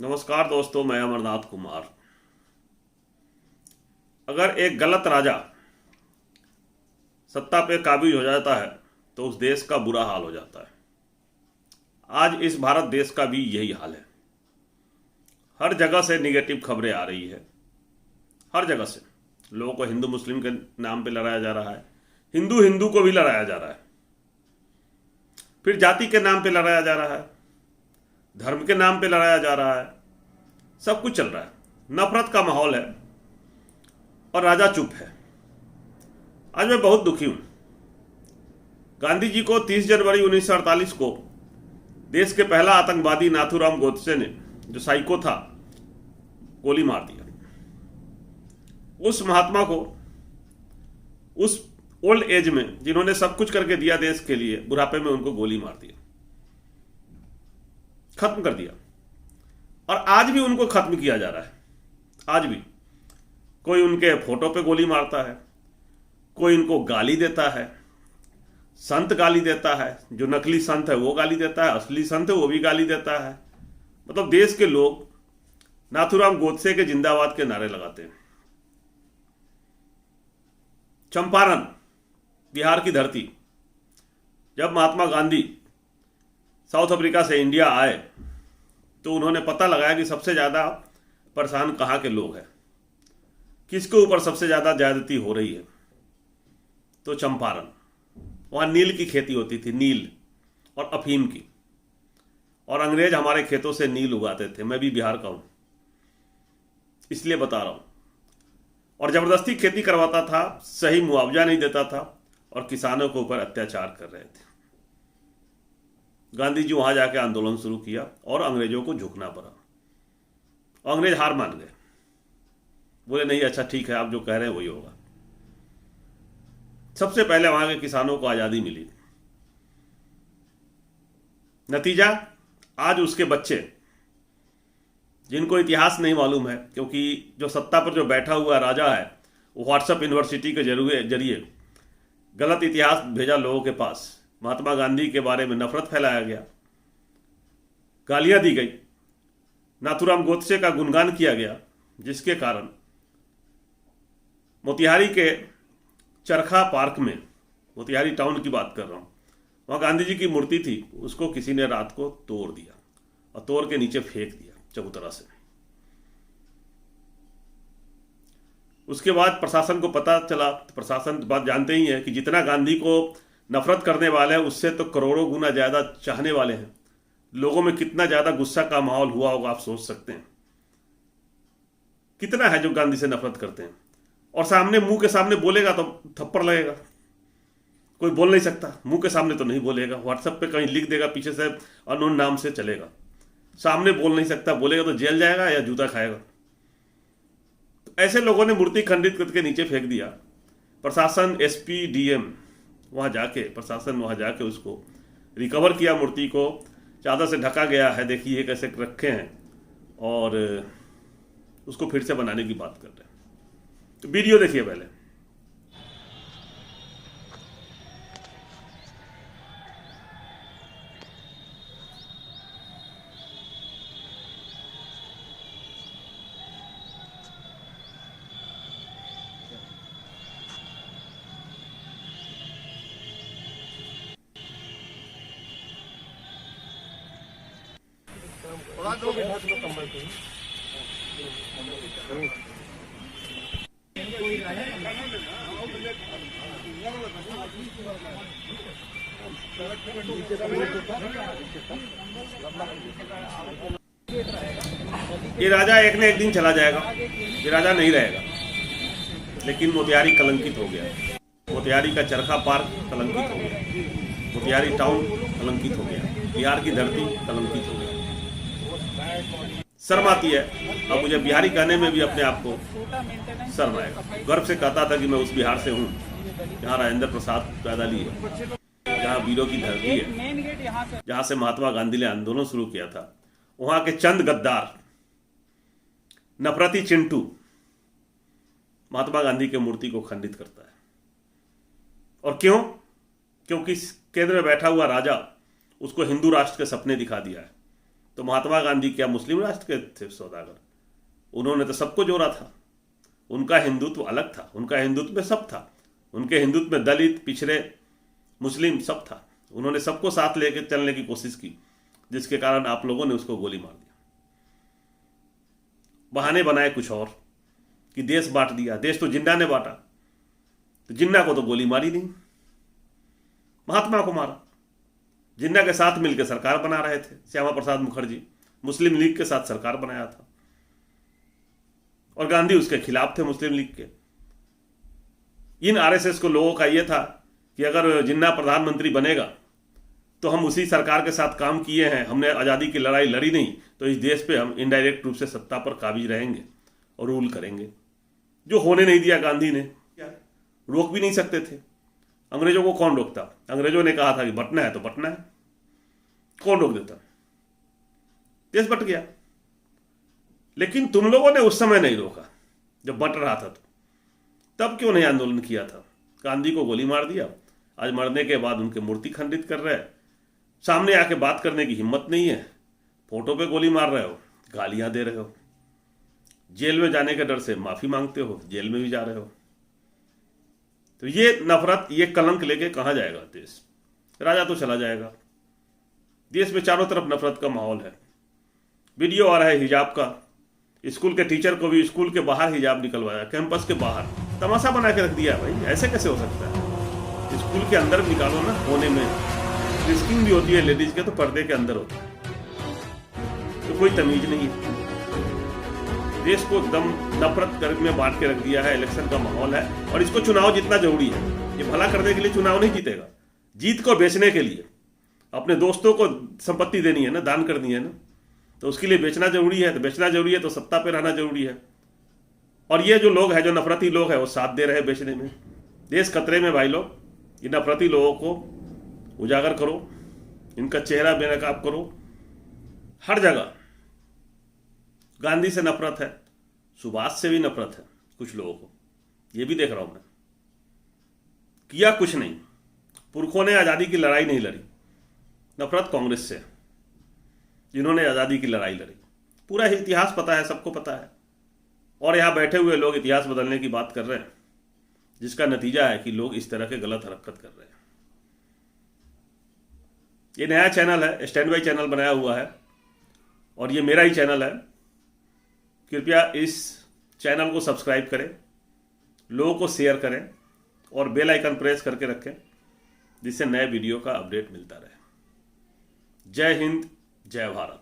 नमस्कार दोस्तों, मैं अमरनाथ कुमार। अगर एक गलत राजा सत्ता पे काबिज हो जाता है तो उस देश का बुरा हाल हो जाता है। आज इस भारत देश का भी यही हाल है। हर जगह से निगेटिव खबरें आ रही है। हर जगह से लोगों को हिंदू मुस्लिम के नाम पे लड़ाया जा रहा है, हिंदू हिंदू को भी लड़ाया जा रहा है, फिर जाति के नाम पे लड़ाया जा रहा है, धर्म के नाम पे लड़ाया जा रहा है। सब कुछ चल रहा है, नफरत का माहौल है और राजा चुप है। आज मैं बहुत दुखी हूं। गांधी जी को 30 जनवरी 1948 को देश के पहला आतंकवादी नाथूराम गोडसे ने, जो साइको था, गोली मार दिया। उस महात्मा को उस ओल्ड एज में, जिन्होंने सब कुछ करके दिया देश के लिए, बुढ़ापे में उनको गोली मार दिया, खत्म कर दिया। और आज भी उनको खत्म किया जा रहा है। आज भी कोई उनके फोटो पे गोली मारता है, कोई इनको गाली देता है, संत गाली देता है, जो नकली संत है वो गाली देता है, असली संत है वो भी गाली देता है। मतलब देश के लोग नाथूराम गोडसे के जिंदाबाद के नारे लगाते हैं। चंपारण, बिहार की धरती, जब महात्मा गांधी साउथ अफ्रीका से इंडिया आए तो उन्होंने पता लगाया कि सबसे ज़्यादा परेशान कहाँ के लोग हैं, किसके ऊपर सबसे ज़्यादा ज्यादती हो रही है। तो चंपारण, वहाँ नील की खेती होती थी, नील और अफीम की, और अंग्रेज हमारे खेतों से नील उगाते थे। मैं भी बिहार का हूँ, इसलिए बता रहा हूँ। और ज़बरदस्ती खेती करवाता था, सही मुआवजा नहीं देता था और किसानों के ऊपर अत्याचार कर रहे थे। गांधी जी वहां जाके आंदोलन शुरू किया और अंग्रेजों को झुकना पड़ा। अंग्रेज हार मान गए, बोले नहीं, अच्छा ठीक है, आप जो कह रहे हैं वही होगा। सबसे पहले वहां के किसानों को आज़ादी मिली। नतीजा, आज उसके बच्चे, जिनको इतिहास नहीं मालूम है, क्योंकि जो सत्ता पर जो बैठा हुआ राजा है वो व्हाट्सएप यूनिवर्सिटी के जरिए गलत इतिहास भेजा लोगों के पास। महात्मा गांधी के बारे में नफरत फैलाया गया, गालियां दी गई, नाथूराम गोडसे का गुणगान किया गया, जिसके कारण मोतिहारी के चरखा पार्क में, मोतिहारी टाउन की बात कर रहा हूं, वहां गांधी जी की मूर्ति थी, उसको किसी ने रात को तोड़ दिया और तोड़ के नीचे फेंक दिया चबूतरा से। उसके बाद प्रशासन को पता चला, तो प्रशासन बात जानते ही है कि जितना गांधी को नफरत करने वाले हैं उससे तो करोड़ों गुना ज्यादा चाहने वाले हैं। लोगों में कितना ज्यादा गुस्सा का माहौल हुआ होगा, आप सोच सकते हैं। कितना है जो गांधी से नफरत करते हैं, और सामने, मुंह के सामने बोलेगा तो थप्पड़ लगेगा। कोई बोल नहीं सकता, मुंह के सामने तो नहीं बोलेगा, व्हाट्सएप पे कहीं लिख देगा, पीछे से अननोन नाम से चलेगा। सामने बोल नहीं सकता, बोलेगा तो जेल जाएगा या जूता खाएगा। तो ऐसे लोगों ने मूर्ति खंडित करके नीचे फेंक दिया। प्रशासन, एसपी, डीएम प्रशासन वहां जाके उसको रिकवर किया। मूर्ति को चादर से ढका गया है, देखिए कैसे रखे हैं, और उसको फिर से बनाने की बात कर रहे हैं। तो वीडियो देखिए पहले। ये राजा एक न एक दिन चला जाएगा, ये राजा नहीं रहेगा। लेकिन मोतिहारी कलंकित हो गया, मोतिहारी का चरखा पार्क कलंकित हो गया, मोतिहारी टाउन कलंकित हो गया, बिहार की धरती कलंकित हो गया। शर्म आती है, अब मुझे बिहारी कहने में भी अपने आप को शर्म आएगा। गर्व से कहता था कि मैं उस बिहार से हूँ जहाँ राजेंद्र प्रसाद पैदा ली है, जहाँ वीरों की धरती है, जहाँ से महात्मा गांधी ने आंदोलन शुरू किया था। वहाँ के चंद गद्दार, नफरती चिंटू महात्मा गांधी के मूर्ति को खंडित करता है। और क्यों? क्योंकि केंद्र में बैठा हुआ राजा उसको हिंदू राष्ट्र के सपने दिखा दिया है। तो महात्मा गांधी क्या मुस्लिम राष्ट्र के थे सौदागर? उन्होंने तो सबको जोड़ा था। उनका हिंदुत्व अलग था, उनका हिंदुत्व में सब था। उनके हिंदुत्व में दलित, पिछड़े, मुस्लिम सब था। उन्होंने सबको साथ लेकर चलने की कोशिश की, जिसके कारण आप लोगों ने उसको गोली मार दिया। बहाने बनाए कुछ और कि देश बांट दिया। देश तो जिन्ना ने बांटा, तो जिन्ना को तो गोली मारी नहीं, महात्मा को मारा। जिन्ना के साथ मिलकर सरकार बना रहे थे श्यामा प्रसाद मुखर्जी, मुस्लिम लीग के साथ सरकार बनाया था, और गांधी उसके खिलाफ थे, मुस्लिम लीग के। इन आरएसएस को लोगों का यह था कि अगर जिन्ना प्रधानमंत्री बनेगा तो हम उसी सरकार के साथ काम किए हैं, हमने आज़ादी की लड़ाई लड़ी नहीं, तो इस देश पे हम इनडायरेक्ट रूप से सत्ता पर काबिज रहेंगे और रूल करेंगे। जो होने नहीं दिया गांधी ने, रोक भी नहीं सकते थे। अंग्रेजों को कौन रोकता? अंग्रेजों ने कहा था कि बंटना है तो बंटना है, कौन रोक देता? देश बंट गया। लेकिन तुम लोगों ने उस समय नहीं रोका जब बंट रहा था, तो तब क्यों नहीं आंदोलन किया था? गांधी को गोली मार दिया, आज मरने के बाद उनकी मूर्ति खंडित कर रहे हैं, सामने आके बात करने की हिम्मत नहीं है, फोटो पे गोली मार रहे हो, गालियां दे रहे हो, जेल में जाने के डर से माफी मांगते हो, जेल में भी जा रहे हो। तो ये नफरत, ये कलंक लेके कहां जाएगा देश? राजा तो चला जाएगा। देश में चारों तरफ नफरत का माहौल है। वीडियो आ रहा है हिजाब का, स्कूल के टीचर को भी स्कूल के बाहर हिजाब निकलवाया, कैंपस के बाहर तमाशा बना के रख दिया। भाई ऐसे कैसे हो सकता है? स्कूल के अंदर निकालो ना, कोने में रिस्किंग भी होती है लेडीज के, तो पर्दे के अंदर होता है। तो कोई तमीज नहीं है। देश को एकदम नफरत कर में बांट के रख दिया है। इलेक्शन का माहौल है और इसको चुनाव जीतना जरूरी है। ये भला करने के लिए चुनाव नहीं जीतेगा, जीत को बेचने के लिए अपने दोस्तों को संपत्ति देनी है ना, दान करनी है ना, तो उसके लिए बेचना जरूरी है। तो बेचना जरूरी है तो सत्ता पे रहना जरूरी है। और ये जो लोग हैं, जो नफरती लोग हैं, वो साथ दे रहे हैं बेचने में। देश खतरे में भाई लोग। ये नफरती लोगों को उजागर करो, इनका चेहरा बेनकाब करो। हर जगह गांधी से नफरत है, सुभाष से भी नफरत है कुछ लोगों को, ये भी देख रहा हूं मैं। किया कुछ नहीं, पुरखों ने आज़ादी की लड़ाई नहीं लड़ी। नफरत कांग्रेस से, जिन्होंने आज़ादी की लड़ाई लड़ी। पूरा इतिहास पता है, सबको पता है। और यहाँ बैठे हुए लोग इतिहास बदलने की बात कर रहे हैं, जिसका नतीजा है कि लोग इस तरह के गलत हरकत कर रहे हैं। ये नया चैनल है, स्टैंड बाई चैनल बनाया हुआ है, और ये मेरा ही चैनल है। कृपया इस चैनल को सब्सक्राइब करें, लोगों को शेयर करें और बेल आइकन प्रेस करके रखें, जिससे नए वीडियो का अपडेट मिलता रहे। जय हिंद, जय भारत।